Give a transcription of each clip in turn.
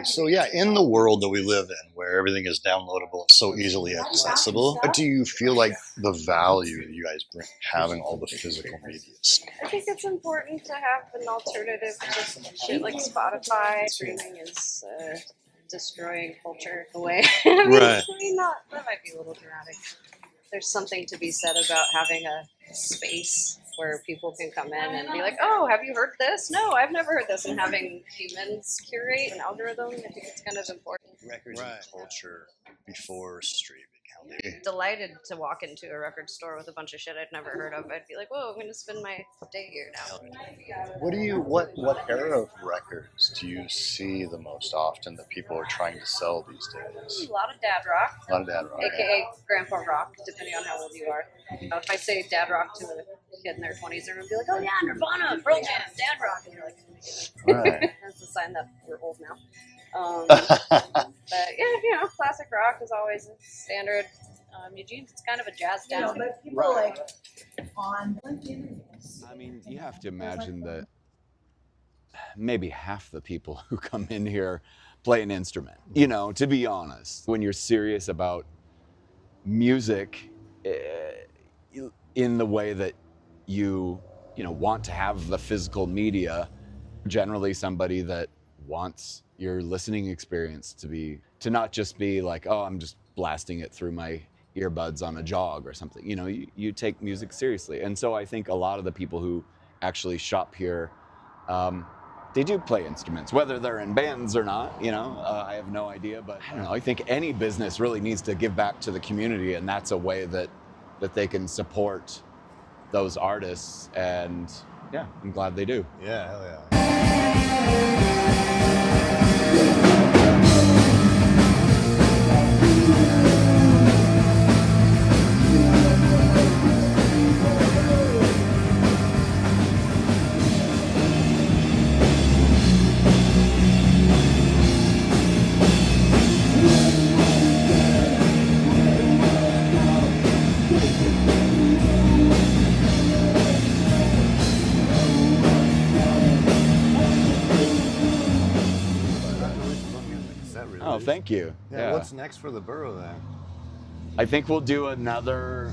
Okay, so yeah, in the world that we live in, where everything is downloadable and so easily accessible, what do you feel like the value that you guys bring having all the physical media? I think it's important to have an alternative to shit like Spotify. Streaming is destroying culture away. Right. That might be a little dramatic. There's something to be said about having a space where people can come in and be like, oh, have you heard this? No, I've never heard this. And having humans curate an algorithm, I think it's kind of important. Records and culture before streaming. Delighted to walk into a record store with a bunch of shit I'd never heard of. I'd be like, whoa, I'm going to spend my day here now. What era of records do you see the most often that people are trying to sell these days? A lot of dad rock. AKA grandpa rock, depending on how old you are. If I say dad rock to a kid in their 20s, they're going to be like, oh yeah, Nirvana, Pearl Jam, dad rock. And you're like, right. That's a sign that we're old now. But yeah, classic rock is always standard. Eugene, it's kind of a jazz town. But people on. I mean, you have to imagine that maybe half the people who come in here play an instrument. You know, to be honest, when you're serious about music in the way that you want to have the physical media, generally somebody that wants your listening experience to not just be like, oh, I'm just blasting it through my earbuds on a jog or something. You take music seriously. And so I think a lot of the people who actually shop here, they do play instruments, whether they're in bands or not, I have no idea, but I don't know. I think any business really needs to give back to the community, and that's a way that they can support those artists, and yeah, I'm glad they do. Yeah, hell yeah. Oh, thank you. Yeah. What's next for the Burrow then? I think we'll do another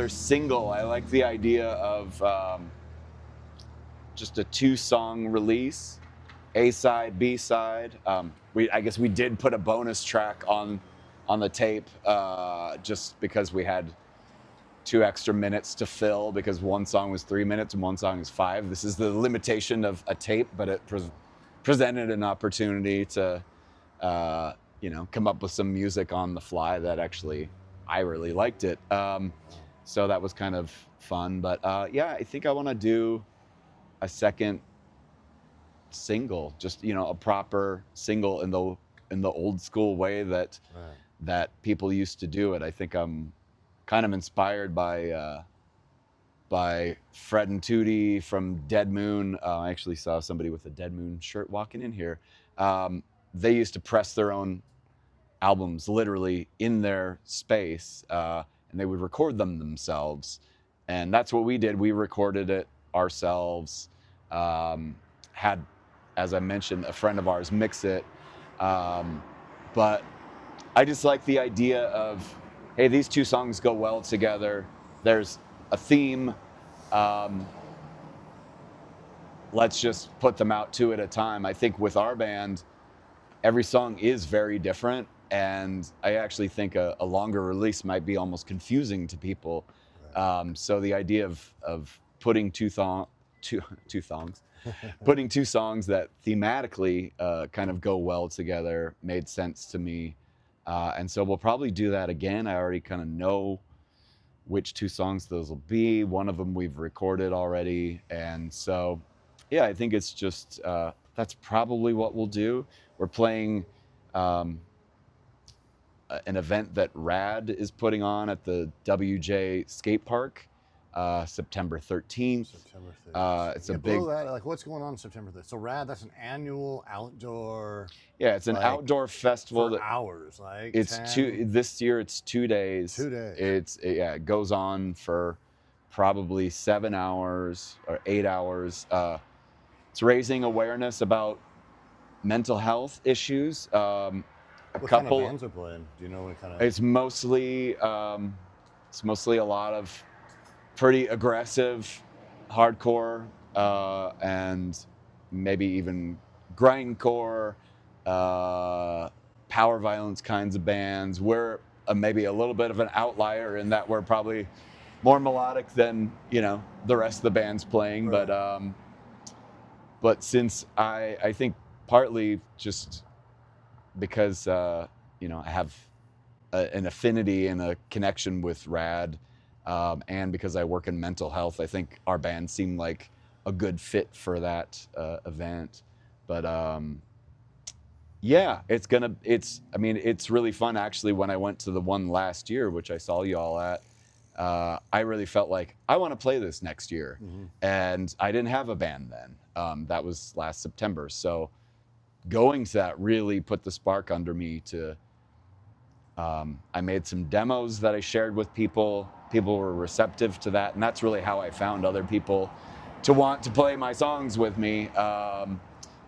single. I like the idea of just a 2-song release, A-side, B-side. I guess we did put a bonus track on the tape just because we had 2 extra minutes to fill, because one song was 3 minutes and one song is 5. This is the limitation of a tape, but it presented an opportunity to come up with some music on the fly that actually I really liked it. So that was kind of fun. But I think I want to do a second single, just a proper single in the old school way that people used to do it. I think I'm kind of inspired by Fred and Tootie from Dead Moon. I actually saw somebody with a Dead Moon shirt walking in here. They used to press their own albums literally in their space, and they would record them themselves. And that's what we did. We recorded it ourselves, had, as I mentioned, a friend of ours mix it. But I just like the idea of, hey, these 2 songs go well together. There's a theme. Let's just put them out 2 at a time. I think with our band, every song is very different, and I actually think a longer release might be almost confusing to people. Right. So the idea of putting two songs putting 2 songs that thematically kind of go well together made sense to me. And so we'll probably do that again. I already kind of know which 2 songs those will be. One of them we've recorded already. And so, yeah, I think it's just, that's probably what we'll do. We're playing an event that RAD is putting on at the WJ Skate Park, September 13th. September 13th. It's a big. That, what's going on September 13th? So RAD, that's an annual outdoor. Yeah, it's an outdoor festival. For hours, like. It's 10... This year it's 2 days. 2 days. It goes on for probably 7 hours or 8 hours. It's raising awareness about mental health issues. A What couple. kind of bands are playing? Do you know what kind of? It's mostly a lot of pretty aggressive, hardcore, and maybe even grindcore, power violence kinds of bands. We're maybe a little bit of an outlier in that we're probably more melodic than the rest of the bands playing. Right. But since I think partly just because I have an affinity and a connection with Rad, and because I work in mental health, I think our band seemed like a good fit for that event. But yeah, it's really fun actually. When I went to the one last year, which I saw you all at, I really felt like I want to play this next year. Mm-hmm. And I didn't have a band then. That was last September. So going to that really put the spark under me to, I made some demos that I shared with people. People were receptive to that, and that's really how I found other people to want to play my songs with me.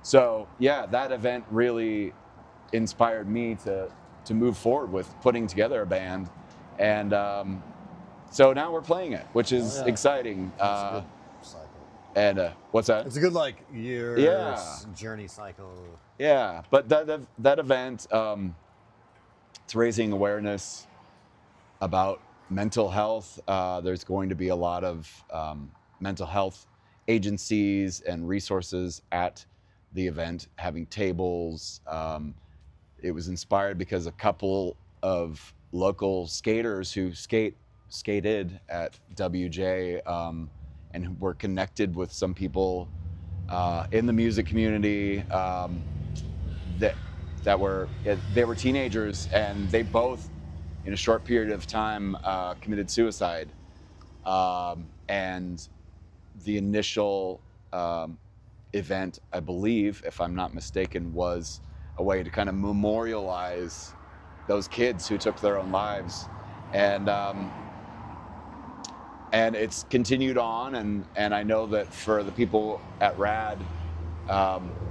So yeah, that event really inspired me to move forward with putting together a band, and so now we're playing it, which is exciting. That's a good cycle. And what's that? It's a good year journey cycle. Yeah, but that event, it's raising awareness about mental health. There's going to be a lot of mental health agencies and resources at the event, having tables. It was inspired because a couple of local skaters who skated at WJ, and who were connected with some people in the music community, that were teenagers, and they both, in a short period of time, committed suicide. And the initial event, I believe, if I'm not mistaken, was a way to kind of memorialize those kids who took their own lives. And it's continued on, and I know that for the people at RAD,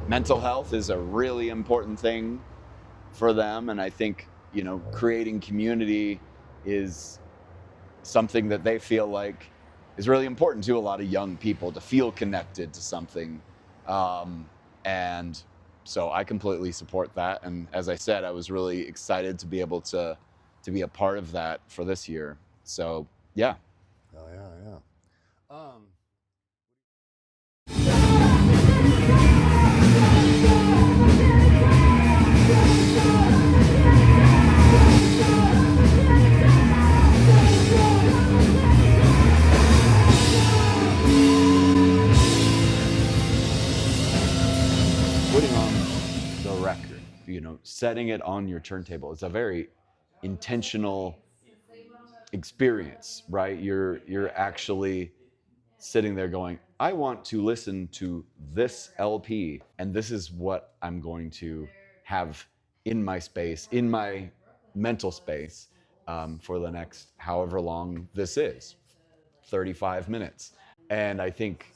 mental health is a really important thing for them, and I think creating community is something that they feel like is really important to a lot of young people, to feel connected to something, and so I completely support that. And as I said, I was really excited to be able to be a part of that for this year. So yeah. Oh yeah. Putting on the record, setting it on your turntable, it's a very intentional experience, right? You're actually sitting there going, I want to listen to this LP, and this is what I'm going to have in my space, in my mental space, for the next however long this is, 35 minutes. And I think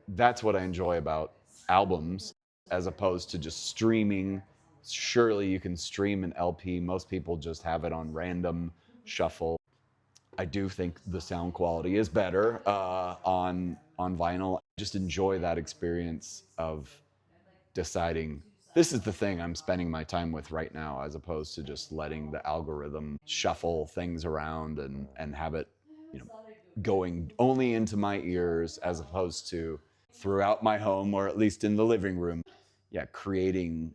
that's what I enjoy about albums, as opposed to just streaming. Surely you can stream an LP. Most people just have it on random shuffle. I do think the sound quality is better on vinyl. I just enjoy that experience of deciding this is the thing I'm spending my time with right now, as opposed to just letting the algorithm shuffle things around and have it, going only into my ears, as opposed to throughout my home, or at least in the living room. Yeah, creating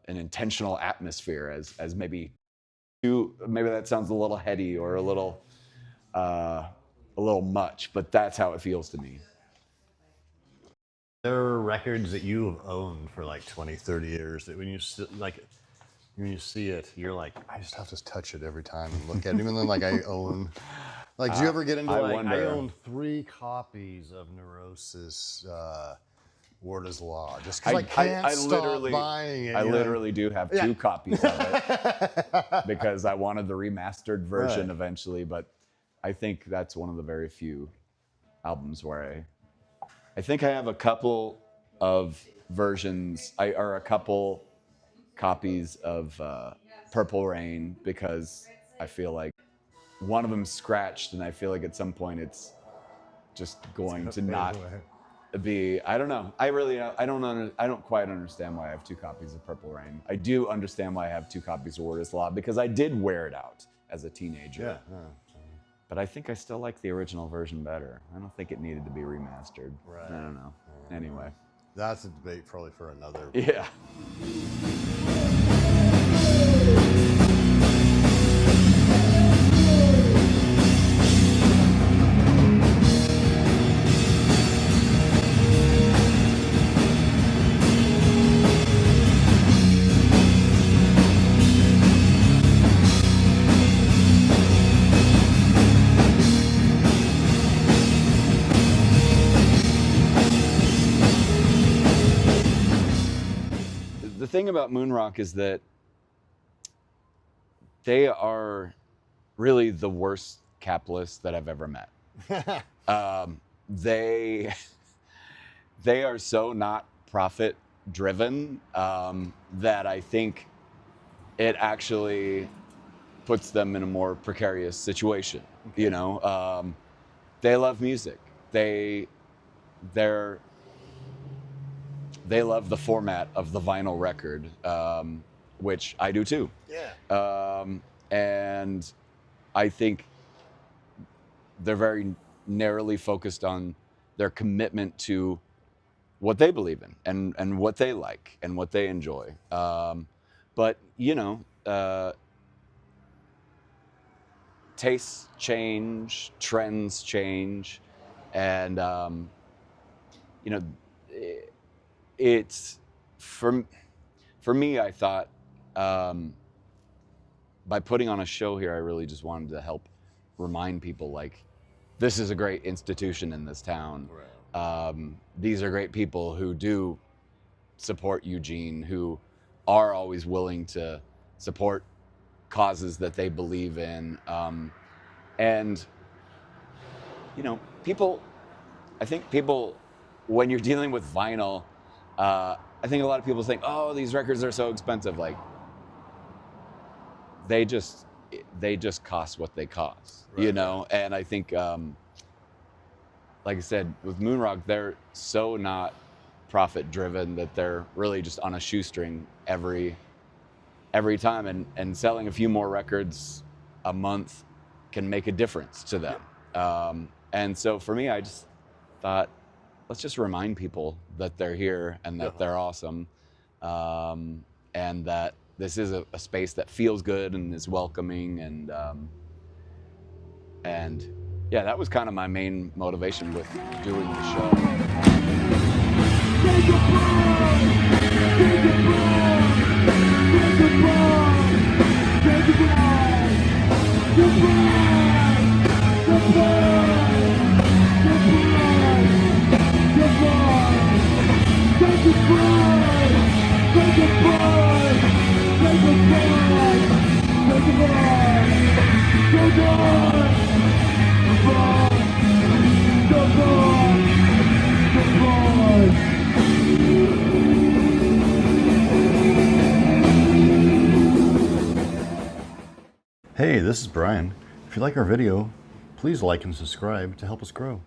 an intentional atmosphere as maybe that sounds a little heady or a little much, but that's how it feels to me. There are records that you've owned for 20, 30 years that when you see it, you're like, I just have to touch it every time and look at it. Even though I own, do you ever get into I own 3 copies of Neurosis, Ward is Law, just because I can't stop buying it. I literally do have 2 copies of it because I wanted the remastered version eventually, but I think that's one of the very few albums where I think I have a couple of versions, or a couple copies of Purple Rain, because I feel like one of them's scratched, and I feel like at some point it's just going to not be. I don't know. I don't quite understand why I have 2 copies of Purple Rain. I do understand why I have 2 copies of Word is Law, because I did wear it out as a teenager. Yeah. But I think I still like the original version better. I don't think it needed to be remastered. Right. I don't know. Anyway. That's a debate probably for another. Yeah. The thing about Moonrock is that they are really the worst capitalists that I've ever met. They are so not profit driven that I think it actually puts them in a more precarious situation. Okay. You know, they love music. They love the format of the vinyl record, which I do too. Yeah. And I think they're very narrowly focused on their commitment to what they believe in and what they like and what they enjoy. But, you know, tastes change, trends change, and, you know, it's for me, I thought by putting on a show here, I really just wanted to help remind people, like, this is a great institution in this town. Right. These are great people who do support Eugene, who are always willing to support causes that they believe in. And, you know, I think people, when you're dealing with vinyl, I think a lot of people think, oh, these records are so expensive. Like, they just cost what they cost, right, you know? Right. And I think, like I said, with Moonrock, they're so not profit driven that they're really just on a shoestring every time, and selling a few more records a month can make a difference to them. And so for me, I just thought, let's just remind people that they're here and that they're awesome, and that this is a space that feels good and is welcoming, and yeah, that was kind of my main motivation with doing the show. Hey, this is Brian. If you like our video, please like and subscribe to help us grow.